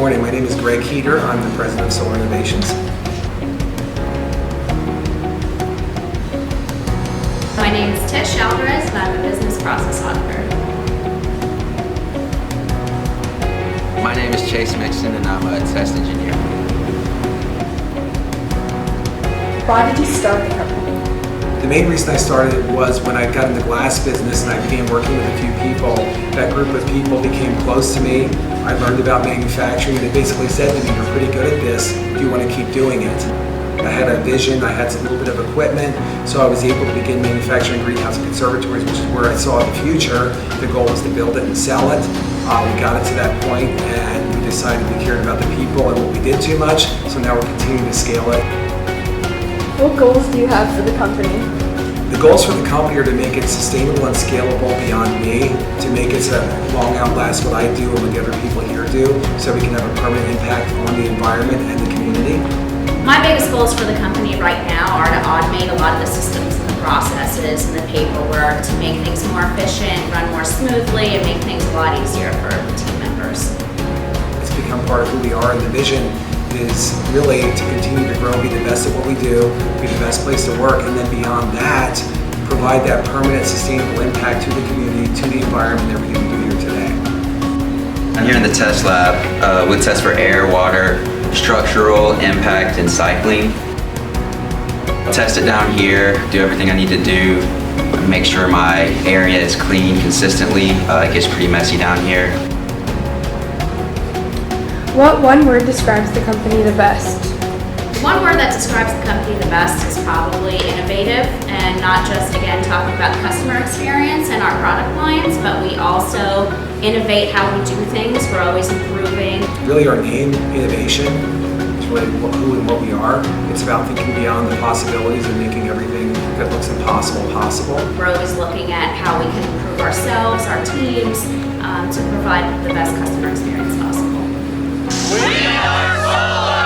morning. My name is Greg Heater. I'm the president of Solar Innovations. My name is Tish Alvarez, and I'm a business process auditor. My name is Chase Mixon, and I'm a test engineer. Why did you start the company? The main reason I started it was when I got in the glass business and I began working with a few people. That group of people became close to me. I learned about manufacturing, and they basically said to me, "You're pretty good at this. Do you want to keep doing it?" I had a vision, I had a little bit of equipment, so I was able to begin manufacturing greenhouse conservatories, which is where I saw the future. The goal was to build it and sell it. We got it to that point, and we decided we cared about the people and what we did too much, so now we're continuing to scale it. What goals do you have for the company? The goals for the company are to make it sustainable and scalable beyond me, to make it so long outlast what I do and what the other people here do, so we can have a permanent impact on the environment and the community. My biggest goals for the company right now are to automate a lot of the systems and the processes and the paperwork to make things more efficient, run more smoothly, and make things a lot easier for team members. It's become part of who we are, and the vision is really to continue to grow, be the best at what we do, be the best place to work, and then beyond that, provide that permanent, sustainable impact to the community, to the environment that we're going to do here today. I'm here in the test lab. We test for air, water, structural, impact, and cycling. Test it down here, do everything I need to do, make sure my area is clean consistently. It gets pretty messy down here. What one word describes the company the best? One word that describes the company the best is probably innovative, and not just, again, talking about the customer experience and our product lines, but we also innovate how we do things. We're always improving. Really our name, innovation, is really who and what we are. It's about thinking beyond the possibilities and making everything that looks impossible possible. We're always looking at how we can improve ourselves, our teams, to provide the best customer experience possible. We are Solar!